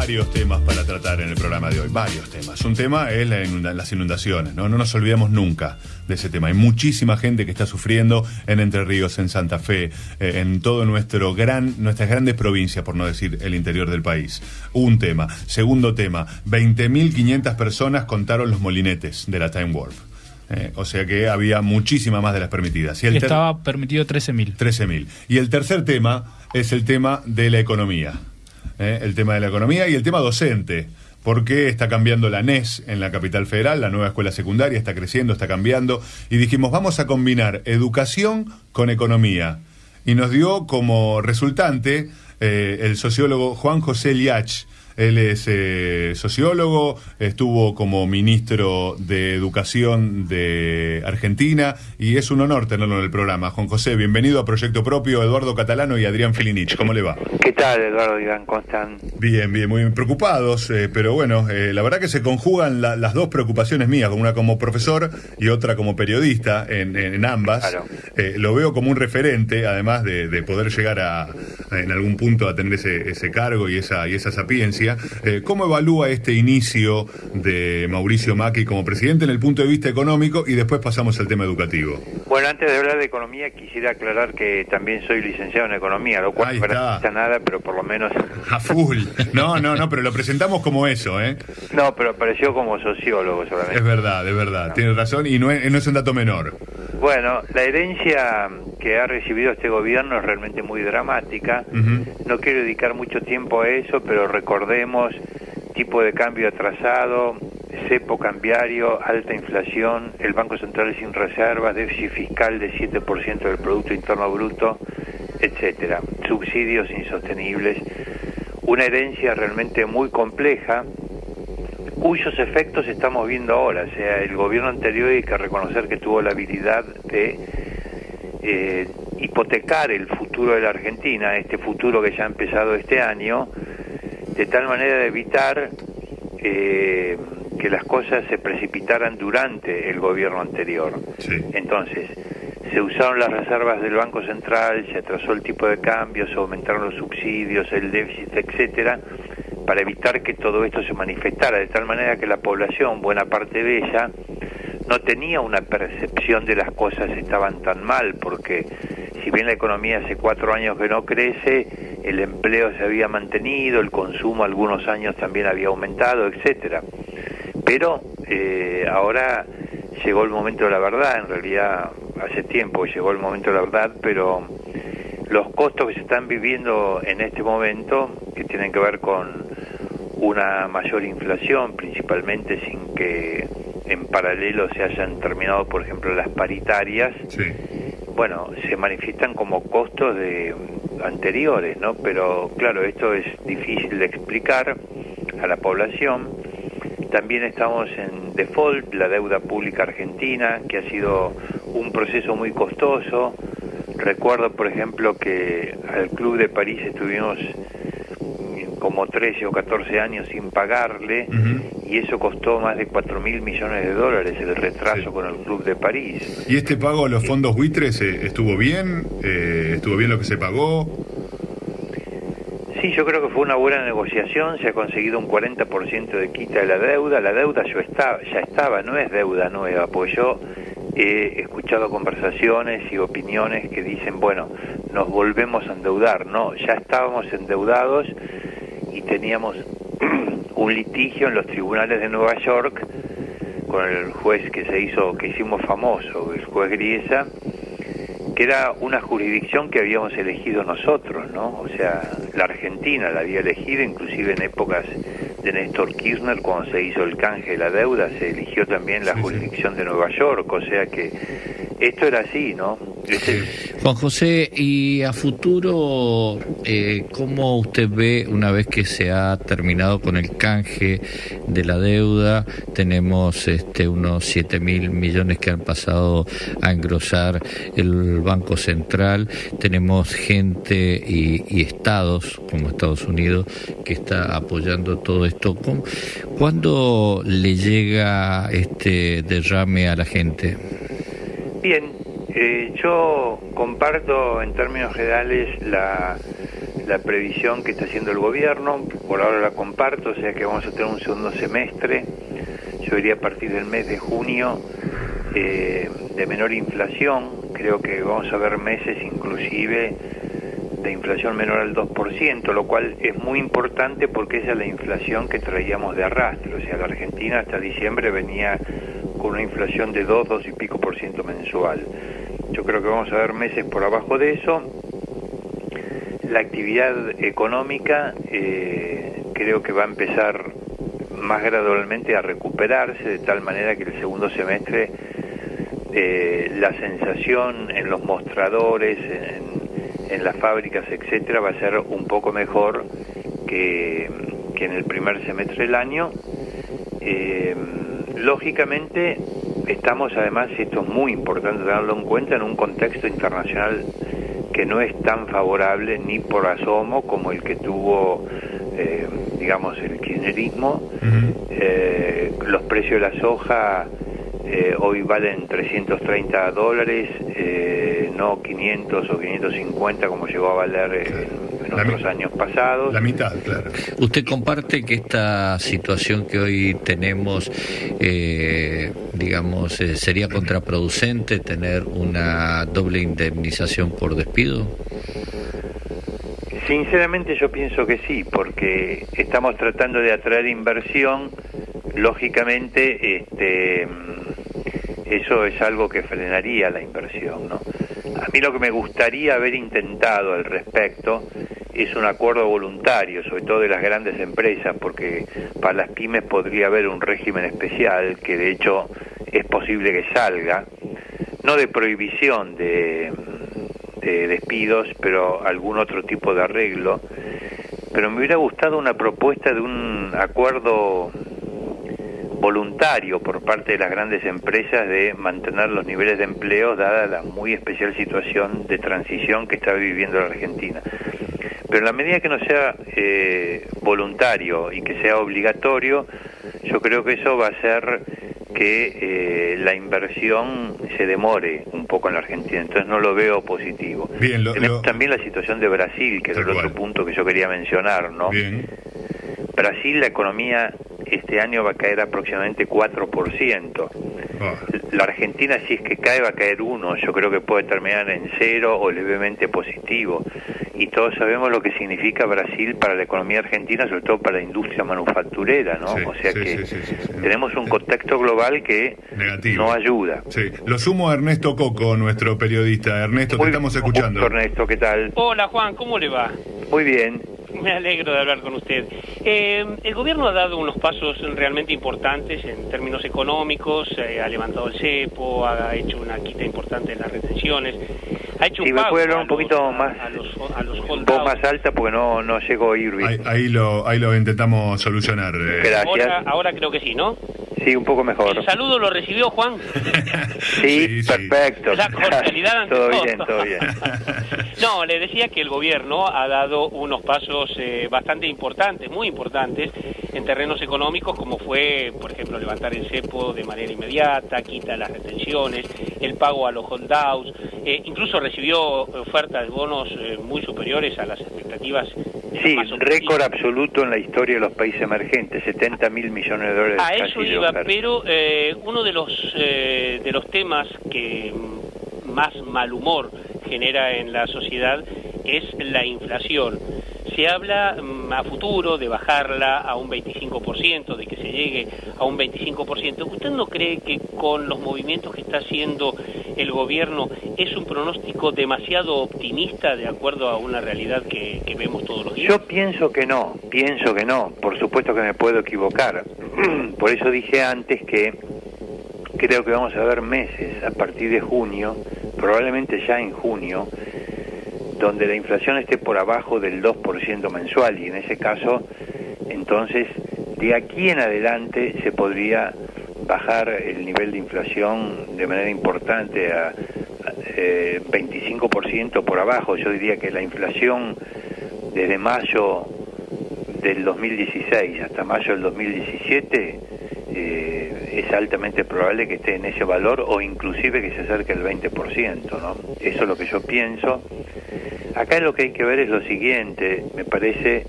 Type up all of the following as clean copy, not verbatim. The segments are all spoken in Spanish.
varios temas para tratar en el programa de hoy, varios temas. Un tema es las inundaciones, ¿no? No nos olvidemos nunca de ese tema. Hay muchísima gente que está sufriendo en Entre Ríos, en Santa Fe, en todo nuestras grandes provincias, por no decir el interior del país. Un tema. Segundo tema, 20.500 personas contaron los molinetes de la Time Warp. O sea que había muchísima más de las permitidas. Y estaba permitido 13.000. 13.000. Y el tercer tema es el tema de la economía. El tema de la economía y el tema docente. Porque está cambiando la NES en la capital federal, la nueva escuela secundaria, está creciendo, está cambiando. Y dijimos, vamos a combinar educación con economía. Y nos dio como resultante el sociólogo Juan José Liach. Él es sociólogo, estuvo como ministro de Educación de Argentina y es un honor tenerlo en el programa. Juan José, bienvenido a Proyecto Propio, Eduardo Catalano y Adrián Filinich. ¿Cómo le va? ¿Qué tal, Eduardo, Iván? ¿Cómo están? Bien, muy preocupados, pero bueno, la verdad que se conjugan las dos preocupaciones mías, una como profesor y otra como periodista en ambas. Claro. Lo veo como un referente, además de poder llegar en algún punto a tener ese cargo y esa sapiencia. ¿Cómo evalúa este inicio de Mauricio Macri como presidente en el punto de vista económico? Y después pasamos al tema educativo. Bueno, antes de hablar de economía, quisiera aclarar que también soy licenciado en economía, lo cual no precisa nada, pero por lo menos... A full. No, pero lo presentamos como eso, ¿eh? No, pero apareció como sociólogo solamente. Es verdad, no. Tiene razón, y no es un dato menor. Bueno, la herencia que ha recibido este gobierno es realmente muy dramática. No quiero dedicar mucho tiempo a eso, pero recordemos tipo de cambio atrasado, cepo cambiario, alta inflación, el Banco Central sin reservas, déficit fiscal de 7% del Producto Interno Bruto, etcétera, subsidios insostenibles, una herencia realmente muy compleja, cuyos efectos estamos viendo ahora. O sea, el gobierno anterior hay que reconocer que tuvo la habilidad de hipotecar el futuro de la Argentina, este futuro que ya ha empezado este año, de tal manera de evitar que las cosas se precipitaran durante el gobierno anterior. Sí. Entonces, se usaron las reservas del Banco Central, se atrasó el tipo de cambio, se aumentaron los subsidios, el déficit, etcétera, para evitar que todo esto se manifestara, de tal manera que la población, buena parte de ella, no tenía una percepción de las cosas estaban tan mal, porque si bien la economía hace 4 años que no crece, el empleo se había mantenido, el consumo algunos años también había aumentado, etcétera. Pero ahora llegó el momento de la verdad, en realidad hace tiempo llegó el momento de la verdad, pero los costos que se están viviendo en este momento, que tienen que ver con una mayor inflación, principalmente sin que en paralelo se hayan terminado, por ejemplo, las paritarias, sí. Bueno, se manifiestan como costos anteriores, ¿no? Pero claro, esto es difícil de explicar a la población. También estamos en default, la deuda pública argentina, que ha sido un proceso muy costoso. Recuerdo, por ejemplo, que al Club de París estuvimos como 13 o 14 años sin pagarle, y eso costó más de 4.000 millones de dólares el retraso con el Club de París. ¿Y este pago a los fondos buitres estuvo bien? ¿Estuvo bien lo que se pagó? Sí, yo creo que fue una buena negociación, se ha conseguido un 40% de quita de la deuda ya estaba, no es deuda nueva, porque yo he escuchado conversaciones y opiniones que dicen, bueno, nos volvemos a endeudar. No, ya estábamos endeudados y teníamos un litigio en los tribunales de Nueva York con el juez que hicimos famoso, el juez Griesa, que era una jurisdicción que habíamos elegido nosotros, ¿no? O sea, la Argentina la había elegido, inclusive en épocas de Néstor Kirchner, cuando se hizo el canje de la deuda, se eligió también la jurisdicción de Nueva York, o sea que esto era así, ¿no? Juan José, y a futuro, ¿cómo usted ve una vez que se ha terminado con el canje de la deuda? Tenemos unos 7.000 millones que han pasado a engrosar el Banco Central, tenemos gente y estados como Estados Unidos que está apoyando todo esto. ¿Cuándo le llega este derrame a la gente? Bien, Yo comparto en términos generales la previsión que está haciendo el gobierno, por ahora la comparto, o sea que vamos a tener un segundo semestre, yo diría a partir del mes de junio, de menor inflación. Creo que vamos a ver meses inclusive de inflación menor al 2%, lo cual es muy importante porque esa es la inflación que traíamos de arrastre. O sea, la Argentina hasta diciembre venía con una inflación de 2 y pico por ciento mensual. Yo creo que vamos a ver meses por abajo de eso. La actividad económica creo que va a empezar más gradualmente a recuperarse, de tal manera que el segundo semestre la sensación en los mostradores, en las fábricas, etcétera, va a ser un poco mejor que en el primer semestre del año. Lógicamente estamos, además, y esto es muy importante tenerlo en cuenta, en un contexto internacional que no es tan favorable ni por asomo como el que tuvo digamos el kirchnerismo. Los precios de la soja hoy valen $330, no 500 o 550 como llegó a valer en otros años pasados. La mitad, claro. ¿Usted comparte que esta situación que hoy tenemos, digamos, sería contraproducente tener una doble indemnización por despido? Sinceramente yo pienso que sí, porque estamos tratando de atraer inversión. Lógicamente eso es algo que frenaría la inversión, ¿no? A mí lo que me gustaría haber intentado al respecto es un acuerdo voluntario, sobre todo de las grandes empresas, porque para las pymes podría haber un régimen especial, que de hecho es posible que salga, no de prohibición de despidos, pero algún otro tipo de arreglo. Pero me hubiera gustado una propuesta de un acuerdo voluntario por parte de las grandes empresas de mantener los niveles de empleo dada la muy especial situación de transición que está viviendo la Argentina. Pero en la medida que no sea voluntario y que sea obligatorio, yo creo que eso va a hacer que la inversión se demore un poco en la Argentina, entonces no lo veo positivo. Bien, tenemos también la situación de Brasil, que es el otro punto que yo quería mencionar, ¿no? Bien. Brasil, la economía este año va a caer aproximadamente 4%. La Argentina, si es que cae, va a caer 1%. Yo creo que puede terminar en 0 o levemente positivo. Y todos sabemos lo que significa Brasil para la economía argentina, sobre todo para la industria manufacturera, ¿no? Sí, o sea que sí. tenemos un contexto global que negativo. No ayuda. Sí. Lo sumo a Ernesto Coco, nuestro periodista. Ernesto, te estamos escuchando. Ernesto, ¿qué tal? Hola Juan, ¿cómo le va? Muy bien. Me alegro de hablar con usted. El gobierno ha dado unos pasos realmente importantes en términos económicos, ha levantado el cepo, ha hecho una quita importante de las retenciones, ha hecho un pago. ¿Me puede hablar un poquito más, a los un poco más alta porque no llego a oír bien? Ahí lo intentamos solucionar. Gracias. Ahora creo que sí, ¿no? Sí, un poco mejor. ¿El saludo lo recibió Juan? Sí, perfecto. La cordialidad ante todo todo. bien. No, le decía que el gobierno ha dado unos pasos bastante importantes, muy importantes, en terrenos económicos, como fue, por ejemplo, levantar el cepo de manera inmediata, quita las retenciones, el pago a los holdouts, incluso recibió ofertas de bonos muy superiores a las expectativas. Sí, récord absoluto en la historia de los países emergentes, $70.000 millones. A eso iba, pero uno de los temas que más mal humor genera en la sociedad es la inflación. Se habla a futuro de bajarla a un 25%, de que se llegue a un 25%. ¿Usted no cree que con los movimientos que está haciendo el gobierno es un pronóstico demasiado optimista de acuerdo a una realidad que vemos todos los días? Yo pienso que no, por supuesto que me puedo equivocar. Por eso dije antes que creo que vamos a ver meses a partir de junio, probablemente ya en junio, donde la inflación esté por abajo del 2% mensual, y en ese caso, entonces, de aquí en adelante se podría bajar el nivel de inflación de manera importante a 25% por abajo. Yo diría que la inflación desde mayo del 2016 hasta mayo del 2017 es altamente probable que esté en ese valor o inclusive que se acerque al 20%, ¿no? Eso es lo que yo pienso. Acá lo que hay que ver es lo siguiente, me parece,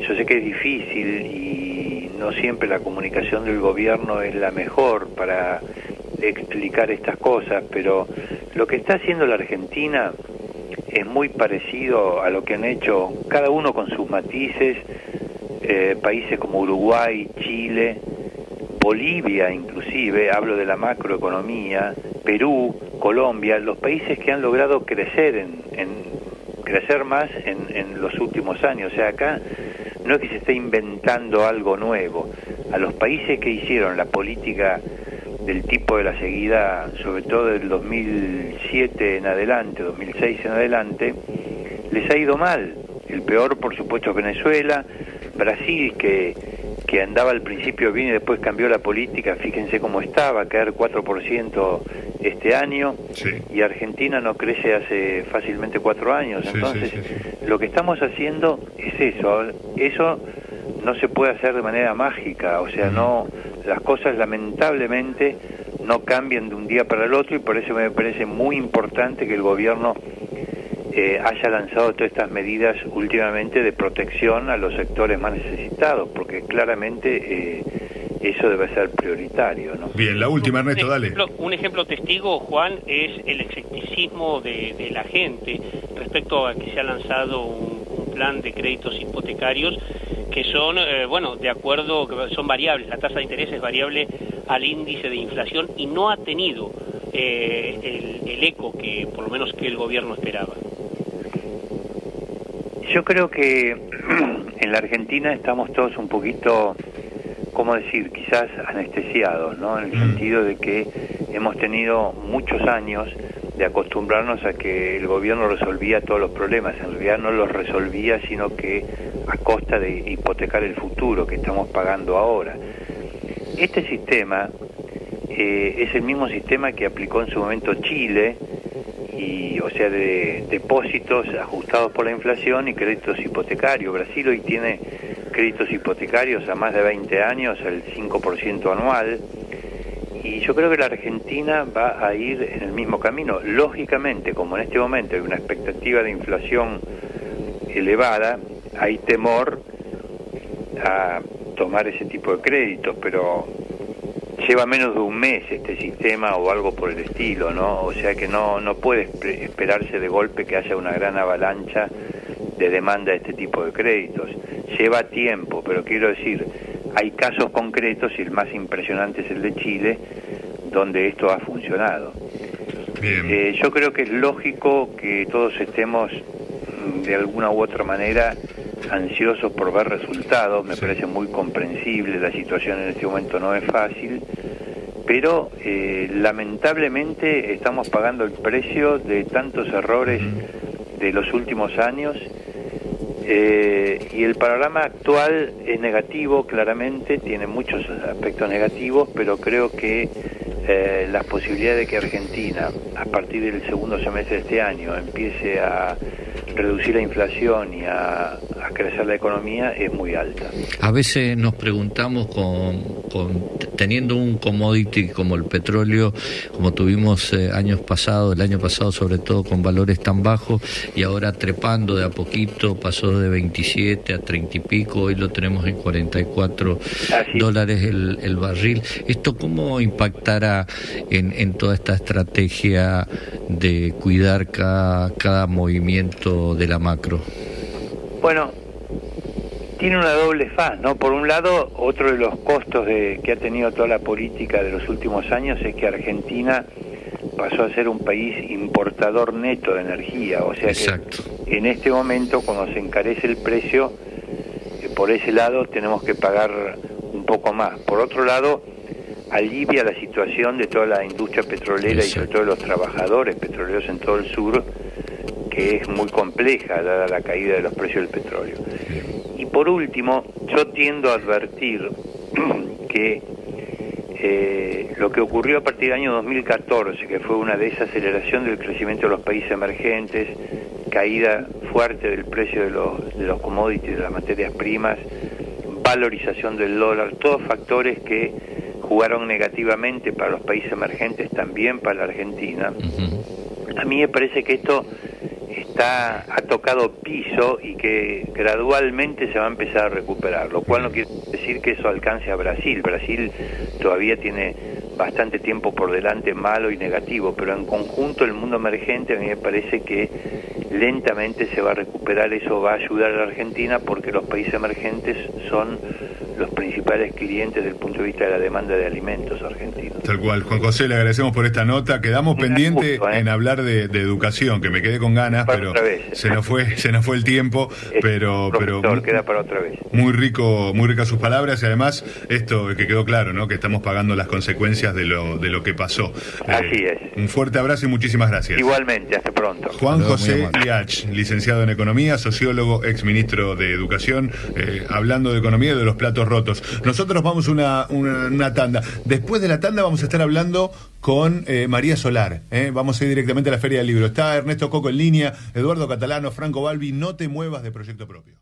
yo sé que es difícil y no siempre la comunicación del gobierno es la mejor para explicar estas cosas, pero lo que está haciendo la Argentina es muy parecido a lo que han hecho cada uno con sus matices, países como Uruguay, Chile, Bolivia inclusive, hablo de la macroeconomía, Perú, Colombia, los países que han logrado crecer crecer más en los últimos años. O sea, acá no es que se esté inventando algo nuevo. A los países que hicieron la política del tipo de la seguida, sobre todo del 2007 en adelante, 2006 en adelante, les ha ido mal. El peor, por supuesto, es Venezuela, Brasil, que andaba al principio bien y después cambió la política, fíjense cómo estaba, a caer 4% este año, sí. Y Argentina no crece hace fácilmente 4 años, sí, entonces sí. Lo que estamos haciendo es eso no se puede hacer de manera mágica, o sea, no, las cosas lamentablemente no cambian de un día para el otro y por eso me parece muy importante que el gobierno haya lanzado todas estas medidas últimamente de protección a los sectores más necesitados, porque claramente eso debe ser prioritario, ¿no? Bien, la última, Ernesto, dale. Un ejemplo testigo, Juan, es el escepticismo de la gente respecto a que se ha lanzado un plan de créditos hipotecarios que son, de acuerdo, que son variables, la tasa de interés es variable al índice de inflación y no ha tenido el eco que, por lo menos, que el gobierno esperaba. Yo creo que en la Argentina estamos todos un poquito, ¿cómo decir?, quizás anestesiados, ¿no? En el sentido de que hemos tenido muchos años de acostumbrarnos a que el gobierno resolvía todos los problemas. En realidad no los resolvía, sino que a costa de hipotecar el futuro que estamos pagando ahora. Este sistema es el mismo sistema que aplicó en su momento Chile, y o sea, de depósitos ajustados por la inflación y créditos hipotecarios. Brasil hoy tiene créditos hipotecarios a más de 20 años, al 5% anual, y yo creo que la Argentina va a ir en el mismo camino. Lógicamente, como en este momento hay una expectativa de inflación elevada, hay temor a tomar ese tipo de créditos, pero lleva menos de un mes este sistema o algo por el estilo, ¿no? O sea que no puede esperarse de golpe que haya una gran avalancha de demanda de este tipo de créditos. Lleva tiempo, pero quiero decir, hay casos concretos y el más impresionante es el de Chile, donde esto ha funcionado. Bien. Yo creo que es lógico que todos estemos de alguna u otra manera ansiosos por ver resultados, me parece muy comprensible, la situación en este momento no es fácil, pero lamentablemente estamos pagando el precio de tantos errores de los últimos años, y el panorama actual es negativo, claramente, tiene muchos aspectos negativos, pero creo que las posibilidades de que Argentina, a partir del segundo semestre de este año, empiece a reducir la inflación y a crecer la economía es muy alta. A veces nos preguntamos teniendo un commodity como el petróleo, como tuvimos el año pasado sobre todo con valores tan bajos y ahora trepando de a poquito, pasó de 27 a 30 y pico, hoy lo tenemos en 44 dólares el barril. ¿Esto cómo impactará en toda esta estrategia de cuidar cada movimiento de la macro? Bueno, tiene una doble faz, ¿no? Por un lado, otro de los costos que ha tenido toda la política de los últimos años es que Argentina pasó a ser un país importador neto de energía, o sea Exacto. Que en este momento, cuando se encarece el precio, por ese lado tenemos que pagar un poco más. Por otro lado, alivia la situación de toda la industria petrolera Exacto. Y sobre todo de los trabajadores petroleros en todo el sur, que es muy compleja dada la caída de los precios del petróleo. Y por último, yo tiendo a advertir que lo que ocurrió a partir del año 2014, que fue una desaceleración del crecimiento de los países emergentes, caída fuerte del precio de los commodities, de las materias primas, valorización del dólar, todos factores que jugaron negativamente para los países emergentes, también para la Argentina. A mí me parece que esto ha tocado piso y que gradualmente se va a empezar a recuperar, lo cual no quiere decir que eso alcance a Brasil. Brasil todavía tiene bastante tiempo por delante malo y negativo, pero en conjunto el mundo emergente a mí me parece que lentamente se va a recuperar. Eso va a ayudar a la Argentina porque los países emergentes son los principales clientes desde el punto de vista de la demanda de alimentos argentinos. Tal cual. Juan José, le agradecemos por esta nota. Quedamos pendientes en hablar de educación, que me quedé con ganas, pero se nos fue el tiempo, pero queda para otra vez. Muy ricas sus palabras, y además esto que quedó claro, ¿no? Que estamos pagando las consecuencias de lo que pasó. Así es. Un fuerte abrazo y muchísimas gracias. Igualmente, hasta pronto. Juan José Liach, licenciado en Economía, sociólogo, exministro de Educación, hablando de economía y de los platos rotos. Nosotros vamos una tanda. Después de la tanda vamos a estar hablando con María Solar. Vamos a ir directamente a la Feria del Libro. Está Ernesto Coco en línea, Eduardo Catalano, Franco Balbi. No te muevas de Proyecto Propio.